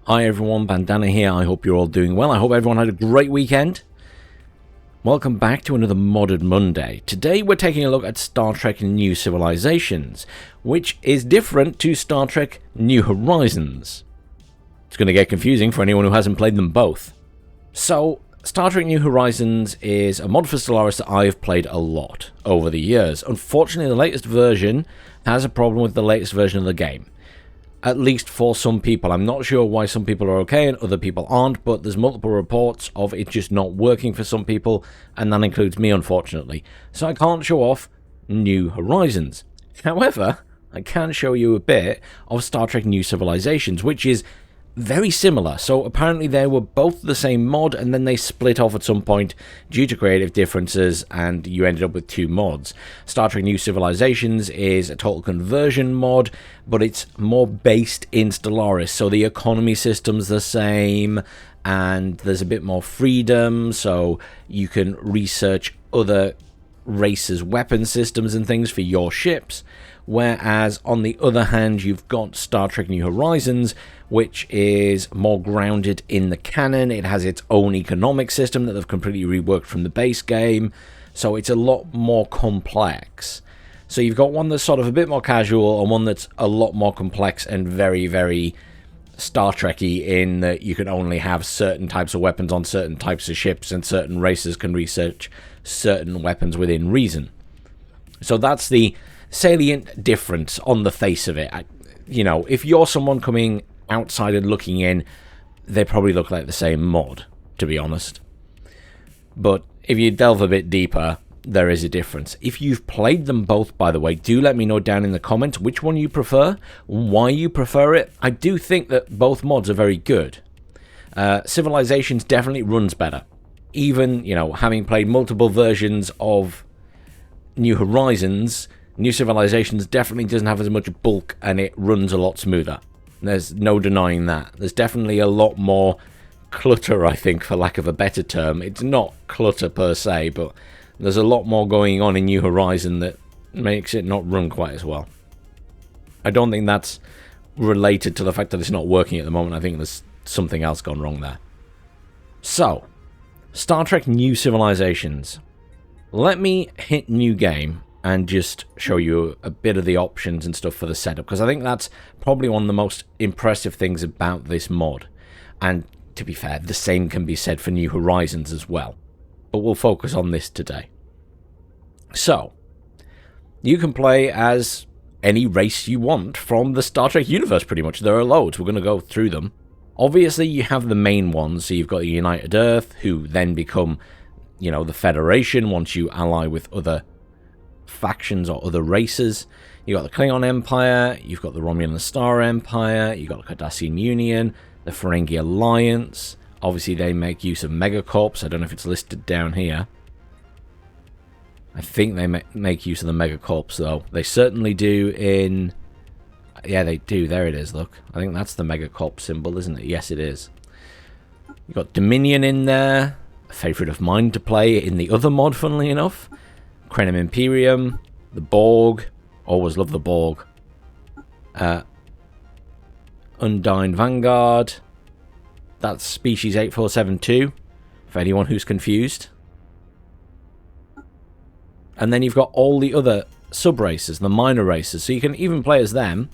Hi everyone, Bandanner here. I hope you're all doing well. I hope everyone had a great weekend. Welcome back to another Modded Monday. Today we're taking a look at Star Trek New Civilisations, which is different to Star Trek New Horizons. It's going to get confusing for anyone who hasn't played them both. So, Star Trek New Horizons is a mod for Stellaris that I have played a lot over the years. Unfortunately, the latest version has a problem with the latest version of the game. At least for some people. I'm not sure why some people are okay and other people aren't, but there's multiple reports of it just not working for some people, and that includes me, unfortunately. So I can't show off New Horizons. However, I can show you a bit of Star Trek New Civilisations, which is very similar. So apparently they were both the same mod, and then they split off at some point due to creative differences, and you ended up with two mods. Star Trek New Civilisations is a total conversion mod, but it's more based in Stellaris, so the economy system's the same, and there's a bit more freedom, so you can research other races' weapon systems and things for your ships. Whereas, on the other hand, you've got Star Trek New Horizons, which is more grounded in the canon. It has its own economic system that they've completely reworked from the base game, so it's a lot more complex. So you've got one that's sort of a bit more casual, and one that's a lot more complex and very, very Star Trek-y in that you can only have certain types of weapons on certain types of ships, and certain races can research certain weapons within reason. So that's the salient difference on the face of it. You know, if you're someone coming outside and looking in, they probably look like the same mod, to be honest. But if you delve a bit deeper, there is a difference. If you've played them both, by the way, do let me know down in the comments which one you prefer, why you prefer it. I do think that both mods are very good. Civilizations definitely runs better. Even, you know, having played multiple versions of New Horizons, New Civilisations definitely doesn't have as much bulk, and it runs a lot smoother. There's no denying that. There's definitely a lot more clutter, I think, for lack of a better term. It's not clutter per se, but there's a lot more going on in New Horizon that makes it not run quite as well. I don't think that's related to the fact that it's not working at the moment. I think there's something else gone wrong there. So, Star Trek New Civilisations. Let me hit new game and just show you a bit of the options and stuff for the setup, because I think that's probably one of the most impressive things about this mod. And to be fair, the same can be said for New Horizons as well. But we'll focus on this today. So, you can play as any race you want from the Star Trek universe, pretty much. There are loads. We're going to go through them. Obviously, you have the main ones. So you've got the United Earth, who then become, you know, the Federation once you ally with other factions or other races. You've got the Klingon Empire, you've got the Romulan Star Empire, you've got the Cardassian Union, the Ferengi Alliance. Obviously they make use of Megacorps. I don't know if it's listed down here. I think they make use of the Megacorps though. They certainly do in... Yeah, they do. There it is, look. I think that's the Megacorps symbol, isn't it? Yes, it is. You've got Dominion in there. A favourite of mine to play in the other mod, funnily enough. Krenim Imperium, the Borg, always love the Borg. Undine Vanguard, that's Species 8472, for anyone who's confused. And then you've got all the other sub-races, the minor races, so you can even play as them.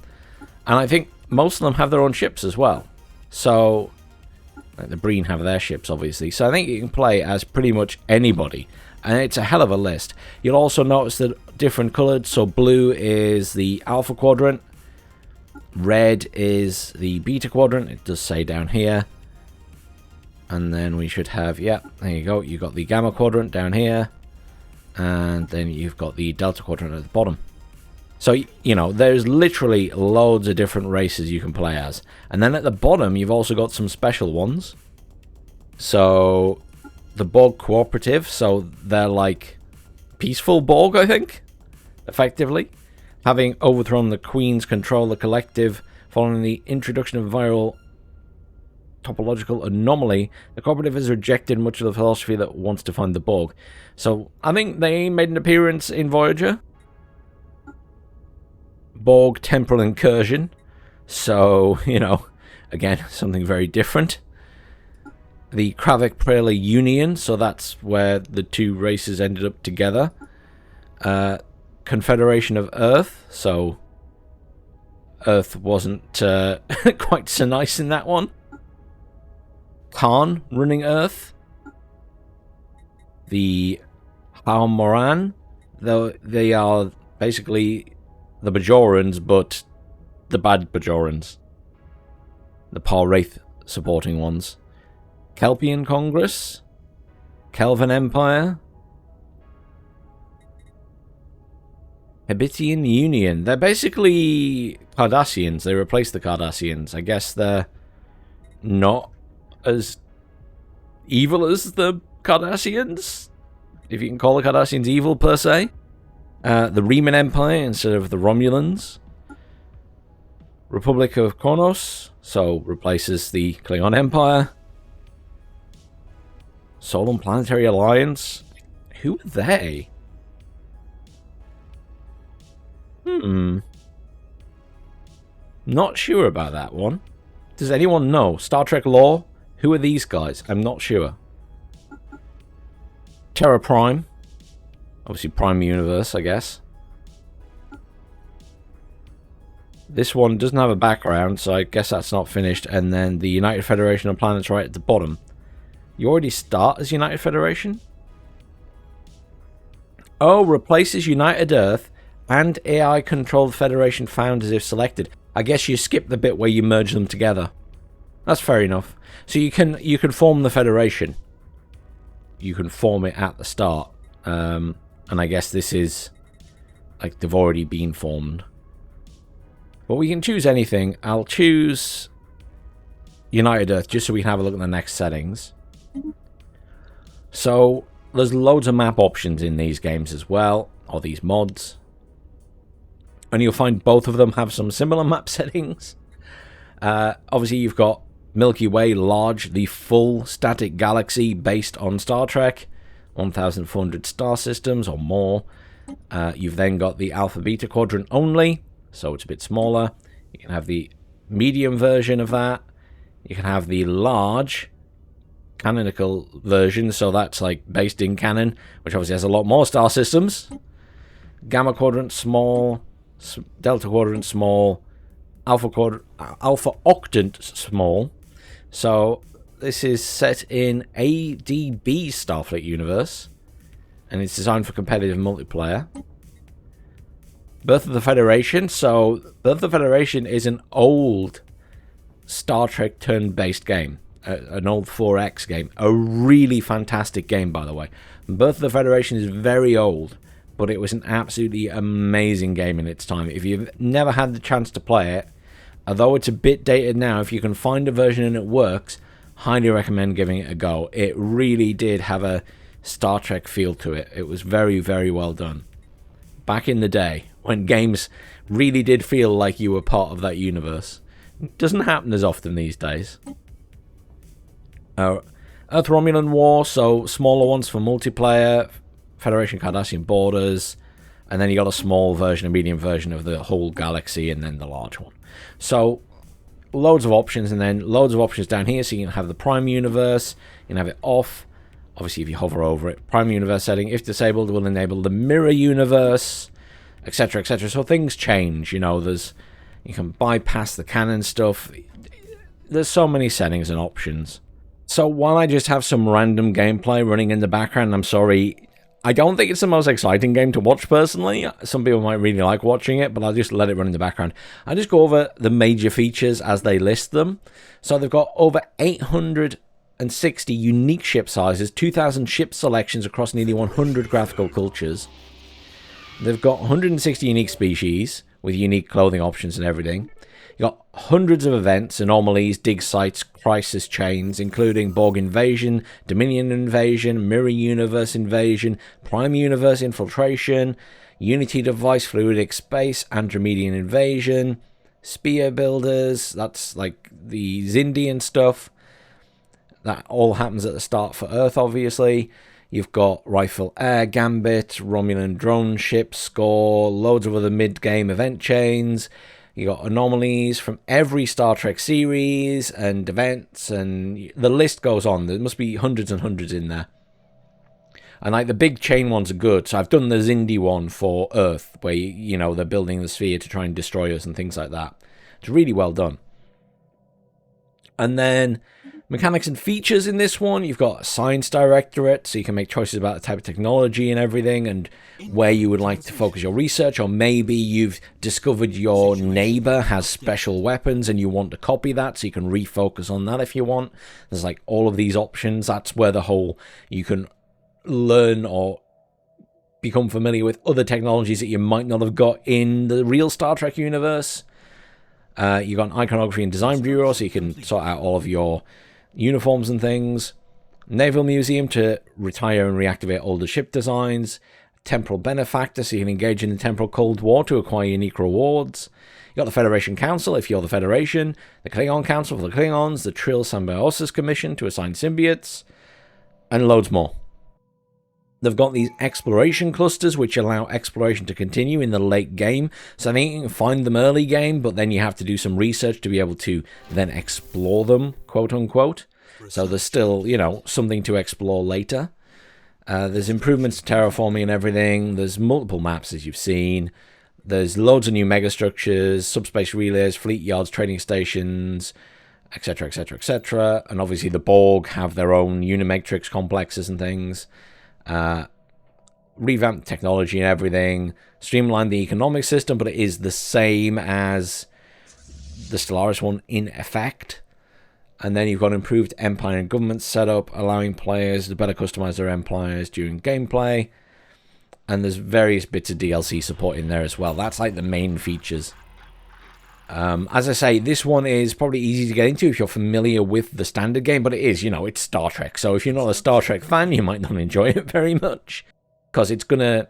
And I think most of them have their own ships as well. So, like the Breen have their ships, obviously. So I think you can play as pretty much anybody. And it's a hell of a list. You'll also notice that different coloured. So blue is the Alpha Quadrant. Red is the Beta Quadrant. It does say down here. And then we should have, yeah, there you go. You've got the Gamma Quadrant down here. And then you've got the Delta Quadrant at the bottom. So, you know, there's literally loads of different races you can play as. And then at the bottom, you've also got some special ones. So the Borg Cooperative, so they're like peaceful Borg, I think, effectively. Having overthrown the Queen's control, the collective, following the introduction of viral topological anomaly, the Cooperative has rejected much of the philosophy that wants to find the Borg. So I think they made an appearance in Voyager. Borg Temporal Incursion. So, you know, Again, something very different. The Kravik Prela Union, so that's where the two races ended up together. Confederation of Earth, so Earth wasn't quite so nice in that one. Khan running Earth. The Haomoran, though they are basically the Bajorans, but the bad Bajorans. The Par-Wraith supporting ones. Kelpian Congress. Kelvin Empire. Hebitian Union. They're basically Cardassians. They replaced the Cardassians. I guess they're not as evil as the Cardassians, if you can call the Cardassians evil per se. The Riemann Empire instead of the Romulans. Republic of Kronos, so replaces the Klingon Empire. Solon Planetary Alliance. Who are they? Not sure about that one. Does anyone know? Star Trek lore? Who are these guys? I'm not sure. Terra Prime. Obviously Prime Universe, I guess. This one doesn't have a background, so I guess that's not finished. And then the United Federation of Planets right at the bottom. You already start as United Federation? Oh, replaces United Earth and AI-controlled Federation founders if selected. I guess you skip the bit where you merge them together. That's fair enough. So you can form the Federation. You can form it at the start. And I guess this is like they've already been formed. But we can choose anything. I'll choose United Earth just so we can have a look at the next settings. So there's loads of map options in these games as well, or these mods. And you'll find both of them have some similar map settings. Obviously you've got Milky Way Large, the full static galaxy based on Star Trek. 1,400 star systems or more. You've then got the Alpha Beta Quadrant only, so it's a bit smaller. You can have the medium version of that. You can have the large canonical version, so that's like based in canon, which obviously has a lot more star systems. Gamma Quadrant small, Delta Quadrant small, Alpha Octant small. So this is set in ADB Starfleet universe, and it's designed for competitive multiplayer. Birth of the Federation. So Birth of the Federation is an old Star Trek turn-based game, an old 4X game, a really fantastic game, by the way. Birth of the Federation is very old, but it was an absolutely amazing game in its time. If you've never had the chance to play it, although it's a bit dated now, if you can find a version and it works, highly recommend giving it a go. It really did have a Star Trek feel to it. It was very, very well done. Back in the day, when games really did feel like you were part of that universe. It doesn't happen as often these days. Earth-Romulan War, so smaller ones for multiplayer. Federation Cardassian Borders. And then you got a small version, a medium version of the whole galaxy, and then the large one. So loads of options, and then loads of options down here. So you can have the Prime Universe, you can have it off. Obviously, if you hover over it, Prime Universe setting, if disabled, will enable the Mirror Universe, etc., etc. So things change, you know. You can bypass the canon stuff. There's so many settings and options. So while I just have some random gameplay running in the background, I'm sorry, I don't think it's the most exciting game to watch personally. Some people might really like watching it, but I'll just let it run in the background. I'll just go over the major features as they list them. So they've got over 860 unique ship sizes, 2,000 ship selections across nearly 100 graphical cultures. They've got 160 unique species with unique clothing options and everything. You've got hundreds of events, anomalies, dig sites, crisis chains, including Borg invasion, Dominion invasion, Mirror Universe invasion, Prime Universe infiltration, Unity device, fluidic space, Andromedian invasion, spear builders, that's like the Zindian stuff. That all happens at the start for Earth, obviously. You've got Rifle Air, Gambit, Romulan drone ship, Score, loads of other mid-game event chains. You got anomalies from every Star Trek series and events, and the list goes on. There must be hundreds and hundreds in there. And like the big chain ones are good. So I've done the Xindi one for Earth, where you know they're building the sphere to try and destroy us and things like that. It's really well done. And then mechanics and features in this one, you've got a science directorate, so you can make choices about the type of technology and everything, and where you would like to focus your research. Or maybe you've discovered your neighbor has special weapons and you want to copy that, so you can refocus on that if you want. There's like all of these options. That's where the whole, you can learn or become familiar with other technologies that you might not have got in the real Star Trek universe. You've got an iconography and design bureau, so you can sort out all of your uniforms and things. Naval Museum to retire and reactivate older ship designs. Temporal Benefactor, so you can engage in the Temporal Cold War to acquire unique rewards. You've got the Federation Council, if you're the Federation. The Klingon Council for the Klingons. The Trill Symbiosis Commission to assign symbiotes. And loads more. They've got these exploration clusters, which allow exploration to continue in the late game. So I think you can find them early game, but then you have to do some research to be able to then explore them, quote unquote. So there's still, you know, something to explore later. There's improvements to terraforming and everything. There's multiple maps, as you've seen. There's loads of new megastructures, subspace relays, fleet yards, trading stations, etc., etc., etc. And obviously the Borg have their own Unimatrix complexes and things. Revamped technology and everything, streamlined the economic system, but it is the same as the Stellaris one in effect. And then you've got improved empire and government setup, allowing players to better customize their empires during gameplay. And there's various bits of DLC support in there as well. That's like the main features. As I say, this one is probably easy to get into if you're familiar with the standard game, but it is, you know, it's Star Trek. So if you're not a Star Trek fan, you might not enjoy it very much, because it's going to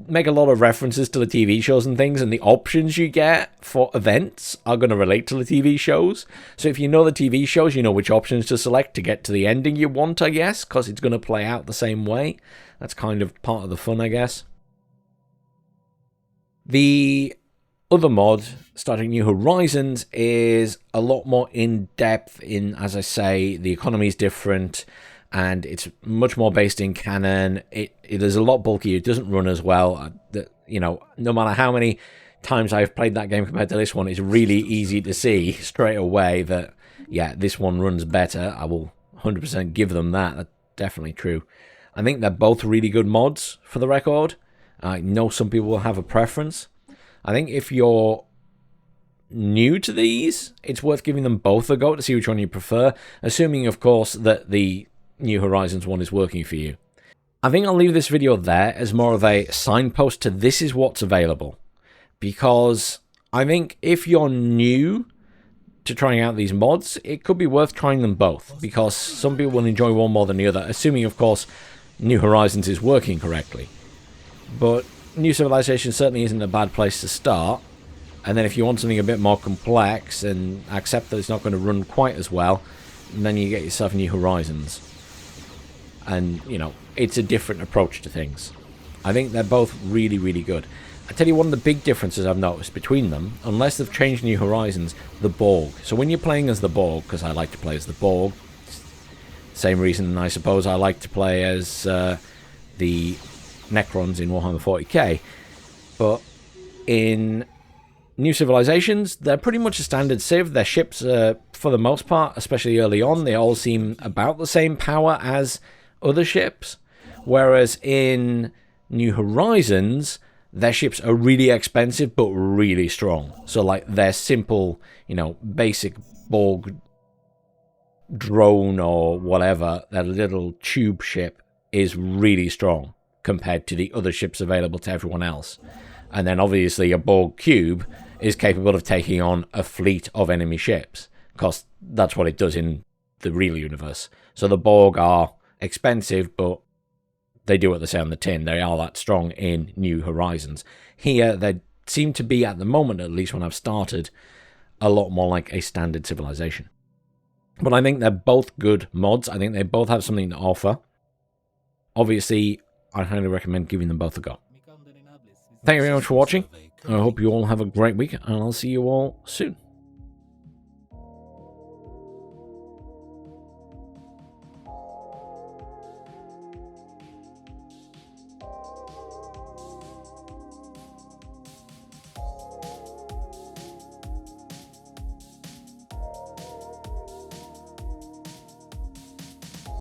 make a lot of references to the TV shows and things, and the options you get for events are going to relate to the TV shows. So if you know the TV shows, you know which options to select to get to the ending you want, I guess, because it's going to play out the same way. That's kind of part of the fun, I guess. The other mod, Star Trek New Horizons, is a lot more in-depth in, as I say, the economy is different, and it's much more based in canon. It is a lot bulkier. It doesn't run as well. You know, no matter how many times I've played that game compared to this one, it's really easy to see straight away that, yeah, this one runs better. I will 100% give them that. That's definitely true. I think they're both really good mods, for the record. I know some people will have a preference. I think if you're new to these, it's worth giving them both a go to see which one you prefer, assuming, of course, that the New Horizons one is working for you. I think I'll leave this video there as more of a signpost to this is what's available, because I think if you're new to trying out these mods, it could be worth trying them both, because some people will enjoy one more than the other, assuming, of course, New Horizons is working correctly. But New Civilization certainly isn't a bad place to start. And then if you want something a bit more complex and accept that it's not going to run quite as well, then you get yourself New Horizons. And, you know, it's a different approach to things. I think they're both really, really good. I tell you, one of the big differences I've noticed between them, unless they've changed New Horizons, the Borg. So when you're playing as the Borg, because I like to play as the Borg, same reason I suppose I like to play as the Necrons in Warhammer 40k. But in New Civilisations, they're pretty much a standard civ. Their ships, for the most part, especially early on, they all seem about the same power as other ships. Whereas in New Horizons, their ships are really expensive but really strong. So like their simple, you know, basic Borg drone or whatever, their little tube ship is really strong compared to the other ships available to everyone else. And then obviously a Borg cube is capable of taking on a fleet of enemy ships, because that's what it does in the real universe. So the Borg are expensive, but they do what they say on the tin. They are that strong in New Horizons. Here, they seem to be, at the moment, at least when I've started, a lot more like a standard civilization. But I think they're both good mods. I think they both have something to offer. Obviously, I highly recommend giving them both a go. Thank you very much for watching. I hope you all have a great week, and I'll see you all soon.